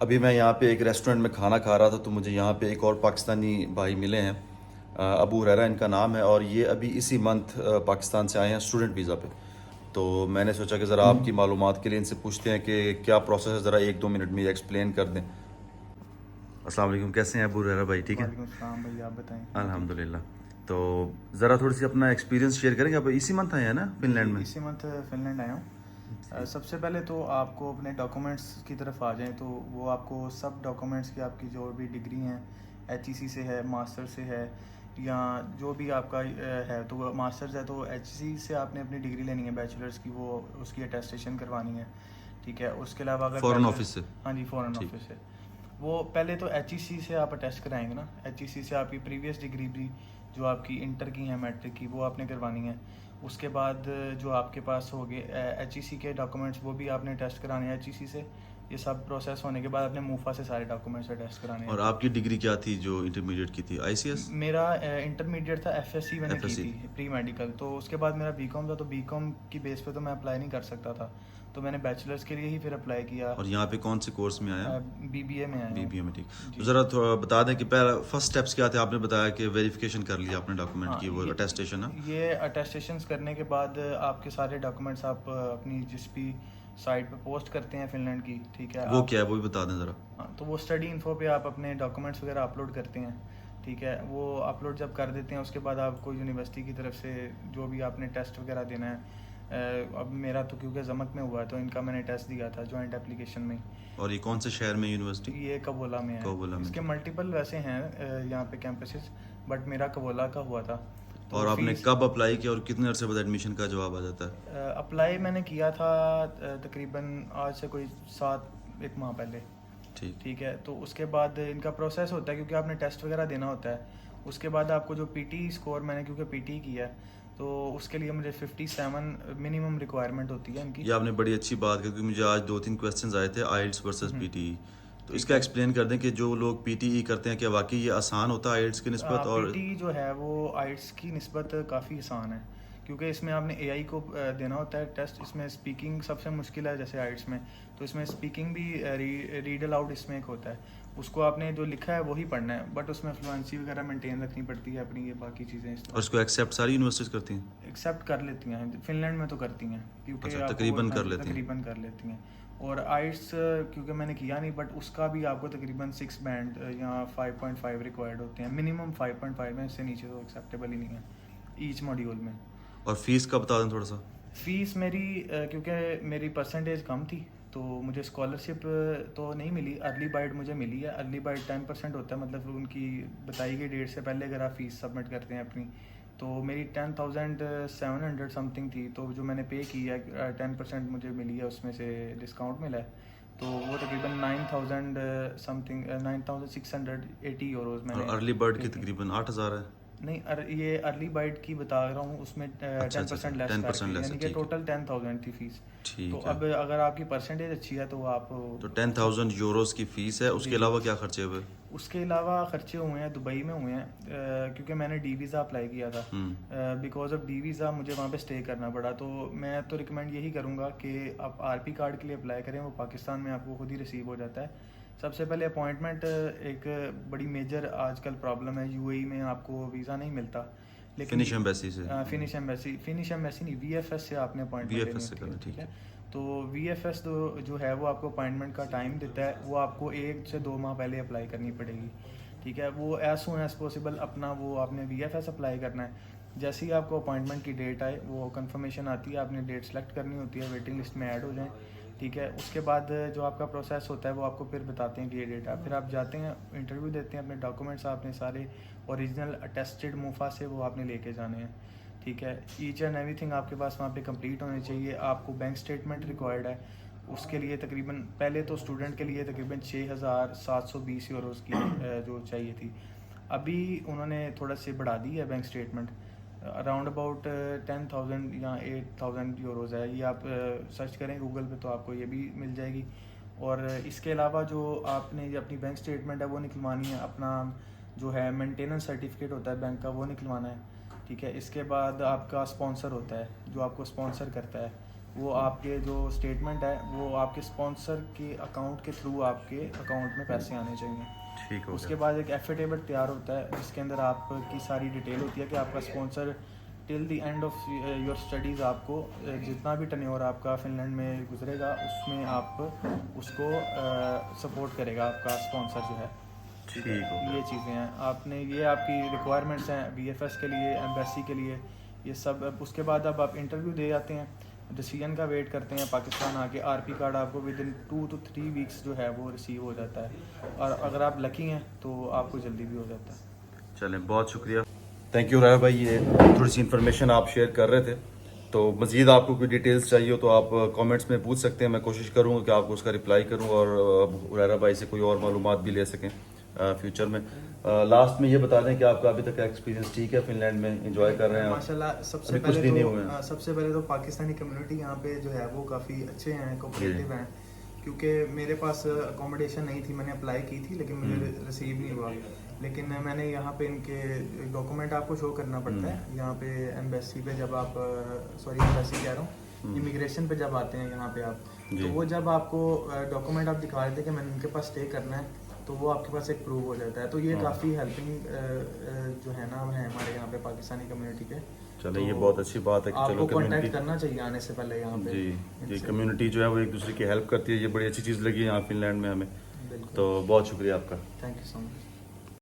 अभी मैं यहाँ पे एक रेस्टोरेंट में खाना खा रहा था तो मुझे यहाँ पे एक और पाकिस्तानी भाई मिले हैं। अबू हुरैरा इनका नाम है और ये अभी इसी मंथ पाकिस्तान से आए हैं स्टूडेंट वीज़ा पे। तो मैंने सोचा कि ज़रा आपकी मालूमात के लिए इनसे पूछते हैं कि क्या प्रोसेस है, ज़रा एक दो मिनट में ये एक्सप्लेन कर दें। अस्सलाम वालेकुम, कैसे हैं अबू हुरैरा भाई? ठीक है, वालेकुम सलाम भाई, आप बताएं। मैं ठीक हूँ। अल्हम्दुलिल्लाह। तो ज़रा थोड़ी सी अपना एक्सपीरियंस शेयर करेंगे। आप इसी मंथ आए हैं ना जी, फिनलैंड में? इसी मंथ फिनलैंड आया हूँ। जी। सबसे पहले तो आपको अपने डॉक्यूमेंट्स की तरफ आ जाएं तो वो आपको सब डॉक्यूमेंट्स की आपकी जो भी डिग्री हैं, एचईसी से है, मास्टर से है, या जो भी आपका है, तो मास्टर्स है तो एचईसी से आपने अपनी डिग्री लेनी है बैचलर्स की, वो उसकी अटेस्टेशन करवानी है। ठीक है, उसके अलावा अगर फ़ॉरेन बैचलर, ऑफिस से? हाँ जी, फ़ॉरेन ठीक। ऑफिस है। वो पहले तो एचईसी से आप अटेस्ट कराएंगे ना, एचईसी से आपकी प्रीवियस डिग्री भी जो आपकी इंटर की है, मैट्रिक की, वो आपने करवानी है। उसके बाद जो आपके पास हो गए एचईसी के डॉक्यूमेंट्स, वो भी आपने टेस्ट कराने हैं एचईसी से। ये सब प्रोसेस होने के बाद आपने मूफा से सारे डॉक्यूमेंट्स टेस्ट कराने और हैं। आपकी डिग्री क्या थी जो इंटरमीडिएट की थी? आईसीएस? मेरा इंटरमीडिएट था, एफएससी मैंने की एफएससी? थी, प्री मेडिकल। तो उसके बाद मेरा बीकॉम था, तो बीकॉम की बेस पे तो मैं अप्लाई नहीं कर सकता था, तो मैंने बैचलर्स के लिए ही फिर अप्लाई किया। और यहाँ पे कौन से कोर्स में आया? बीबीए में आया बीबीए में, ठीक। हूँ तो जी। ज़रा थोड़ा बता दें कि पहला फर्स्ट स्टेप्स क्या थे? आपने बताया कि वेरिफिकेशन कर लिया आपने डॉक्यूमेंट हाँ, की, वो अटेस्टेशन है। ये अटेस्टेशंस करने के बाद आपके सारे डॉक्यूमेंट्स आप अपनी जिस भी साइट पे पोस्ट करते हैं फिनलैंड की, ठीक है वो आप। क्या है वो भी बता दें ज़रा। हाँ, तो वो स्टडी इन्फो पे आप अपने डॉक्यूमेंट्स वगैरह अपलोड करते हैं। ठीक है, वो अपलोड जब कर देते हैं उसके बाद आपको यूनिवर्सिटी की तरफ से जो भी आपने टेस्ट वगैरह देना है, अब मेरा तो क्योंकि जमक में हुआ है तो इनका मैंने टेस्ट दिया था जॉइंट एप्लीकेशन में। और ये कौन से शहर में यूनिवर्सिटी? ये कबोला में है। कोबोला में, इसके ठीक। मल्टीपल वैसे हैं यहाँ पे कैंपसेस, बट मेरा कबोला का हुआ था। तो और आपने फीस, कब अप्लाई किया और कितने अरसे बाद एडमिशन का जवाब आ जाता है? अप्लाई मैंने किया था तकरीबन आज से कोई 1 माह पहले। ठीक। ठीक है, तो उसके बाद इनका प्रोसेस होता है क्योंकि आपने टेस्ट वगैरह देना होता है। उसके बाद आपको जो पीटी स्कोर, मैंने क्योंकि पीटी किया है तो उसके लिए मुझे 57 मिनिमम रिक्वायरमेंट होती है इनकी। ये आपने बड़ी अच्छी बात की क्योंकि मुझे आज दो तीन क्वेश्चंस आए थे आइल्स वर्सेस हम्म, पीटीई। तो ठीक इसका है। एक्सप्लेन कर दें कि जो लोग पीटीई करते हैं क्या वाकई ये आसान होता है आइल्स की निस्बत? और पीटी जो है वो आइट्स की निस्बत काफ़ी आसान है, क्योंकि इसमें आपने एआई को देना होता है टेस्ट। इसमें स्पीकिंग सबसे मुश्किल है जैसे आइट्स में, तो इसमें स्पीकिंग भी रीड अलाउड इसमें एक होता है, उसको आपने जो लिखा है वही पढ़ना है, बट उसमें फ्लुएंसी वगैरह मेंटेन रखनी पड़ती है अपनी, ये बाकी चीज़ें इस और तरह। इसको एक्सेप्ट सारी यूनिवर्सिटीज करती हैं? एक्सेप्ट कर लेती हैं फिनलैंड में, तो करती हैं क्योंकि अच्छा, आपको वो, तकरीबन हाँ कर जी, लेती हैं। तकरीबन कर लेती हैं। और आइट्स क्योंकि मैंने किया नहीं, बट उसका भी आपको तकरीबन 6 बैंड या 5.5 रिक्वायर्ड होते हैं, मिनिमम 5.5 है, इससे नीचे तो एक्सेप्टेबल ही नहीं है ईच मॉड्यूल में। और फीस का बता दें थोड़ा सा। फ़ीस मेरी क्योंकि मेरी परसेंटेज कम थी तो मुझे स्कॉलरशिप तो नहीं मिली, अर्ली बाइट मुझे मिली है। अर्ली बाइट 10% होता है, मतलब उनकी बताई गई डेट से पहले अगर आप फ़ीस सबमिट करते हैं अपनी, तो मेरी 10,700 समथिंग थी, तो जो मैंने पे की है 10% मुझे मिली है, उसमें से डिस्काउंट मिला है, तो वो तकरीबन 9,000 समथिंग, 9,680 यूरोज़ और मैंने अर्ली बर्ड की पे किए। तकरीबन 8,000 है? नहीं, ये अर्ली बाइट की बता रहा हूँ, उसमें अच्छा टेन अच्छा अच्छा, परसेंट लेस 10% करके, लेस है, यानी कि ठीक है। टोटल 10,000 थी फीस। तो ठीक है। अब अगर आपकी परसेंटेज अच्छी है तो आप तो 10,000 यूरोस की फ़ीस है, जी उसके जी। अलावा क्या खर्चे हुए? उसके अलावा खर्चे हुए हैं, दुबई में हुए हैं, क्योंकि मैंने डी वीज़ा अप्लाई किया था। बिकॉज ऑफ डी वीज़ा मुझे वहाँ पे स्टे करना पड़ा, तो मैं तो रिकमेंड यही करूँगा कि आप आरपी कार्ड के लिए अप्लाई करें, वो पाकिस्तान में आपको खुद ही रिसीव हो जाता है। सबसे पहले अपॉइंटमेंट, एक बड़ी मेजर आजकल प्रॉब्लम है यूएई में, आपको वीज़ा नहीं मिलता। लेकिन फिनिश एम्बेसी से? फिनिश एम्बेसी नहीं, वीएफएस से आपने अपॉइंटमेंट लेनी वीएफएस से होती है। करना, ठीक ठीक है, है। तो वीएफएस जो है वो आपको अपॉइंटमेंट का टाइम देता है, वो आपको 1 से 2 माह पहले अप्लाई करनी पड़ेगी। ठीक है, वो एज सुन एज पॉसिबल अपना वो आपने वीएफएस अप्लाई करना है। जैसे ही आपको अपॉइंटमेंट की डेट आए, वो कंफर्मेशन आती है, आपने डेट सेलेक्ट करनी होती है, वेटिंग लिस्ट में ऐड हो जाएं। ठीक है, उसके बाद जो आपका प्रोसेस होता है वो आपको फिर बताते हैं कि ये डेट है, फिर आप जाते हैं, इंटरव्यू देते हैं, अपने डॉक्यूमेंट्स आपने सारे ओरिजिनल अटेस्टेड मूफा से वो आपने लेके जाने हैं। ठीक है, ईच एंड एवरीथिंग आपके पास वहाँ पे कंप्लीट होनी चाहिए। आपको बैंक स्टेटमेंट रिक्वायर्ड है, उसके लिए तकरीबन पहले तो स्टूडेंट के लिए तकरीबन 6,720 यूरोज़ की जो चाहिए थी। अभी उन्होंने थोड़ा से बढ़ा दी है बैंक स्टेटमेंट, अराउंड अबाउट 10,000 या 8,000 यूरोज़ है। ये आप सर्च करें गूगल पे तो आपको ये भी मिल जाएगी। और इसके अलावा जो आपने ये अपनी बैंक स्टेटमेंट है वो निकलवानी है, अपना जो है मेंटेनेंस सर्टिफिकेट होता है बैंक का, वो निकलवाना है। ठीक है, इसके बाद आपका स्पॉन्सर होता है जो आपको स्पॉन्सर करता है, वो आपके जो स्टेटमेंट है वो आपके स्पॉन्सर के अकाउंट के थ्रू आपके अकाउंट में पैसे आने चाहिए। ठीक हो उसके गया। बाद एक एफिडेविट तैयार होता है जिसके अंदर आपकी सारी डिटेल होती है कि आपका sponsor till the end of your studies आपको जितना भी टर्नओवर आपका फिनलैंड में गुजरेगा उसमें आप उसको सपोर्ट करेगा आपका स्पॉन्सर जो है। ठीक हो गया। ये चीज़ें हैं, आपने ये आपकी रिक्वायरमेंट्स हैं VFS के लिए, एम्बेसी के लिए, ये सब। अब उसके बाद अब आप इंटरव्यू दे जाते हैं, डिसीजन का वेट करते हैं पाकिस्तान आके। RP कार्ड आपको विद इन 2 to 3 वीक्स जो है वो रिसीव हो जाता है, और अगर आप लकी हैं तो आपको जल्दी भी हो जाता है। चलें, बहुत शुक्रिया। थैंक यू राय भाई, ये थोड़ी सी इन्फॉर्मेशन आप शेयर कर रहे थे। तो मज़ीद आपको कोई डिटेल्स चाहिए हो तो आप कमेंट्स में पूछ सकते हैं, मैं कोशिश करूँगा कि आपको उसका रिप्लाई करूँ और हुरैरा भाई से कोई और मालूमात भी ले सकें फ्यूचर में। लास्ट में ये बता दें कि आपका अभी तक का एक्सपीरियंस ठीक है फिनलैंड में, एंजॉय कर रहे हैं आप? माशाल्लाह अभी कुछ दिन ही हुए हैं। सबसे पहले तो पाकिस्तानी कम्युनिटी यहाँ पे जो है वो काफ़ी अच्छे हैं, कोऑपरेटिव हैं। क्योंकि मेरे पास अकोमोडेशन नहीं थी, मैंने अप्लाई की थी लेकिन मुझे रिसीव नहीं हुआ। लेकिन मैंने यहाँ पे इनके डॉक्यूमेंट आपको शो करना पड़ता है यहाँ पे एम्बेसी पे, जब आप एम्बेसी कह रहा हूँ, इमिग्रेशन पे जब आते हैं यहाँ पे आप, तो वो जब आपको डॉक्यूमेंट आप दिखा देते हैं कि मैंने इनके पास स्टे करना है, तो वो आपके पास एक प्रूफ हो जाता है। तो ये काफ़ी हेल्पिंग जो है ना है हमारे यहाँ पे पाकिस्तानी कम्युनिटी के। चलो, तो ये बहुत अच्छी बात है कि चलो आपको कांटेक्ट कम्युनिटी, करना चाहिए आने से पहले यहाँ पे। जी जी, इनसे। कम्युनिटी जो है वो एक दूसरे की हेल्प करती है, ये बड़ी अच्छी चीज़ लगी यहाँ फिनलैंड में हमें। बिल्कुल। तो बहुत शुक्रिया आपका। Thank you so much.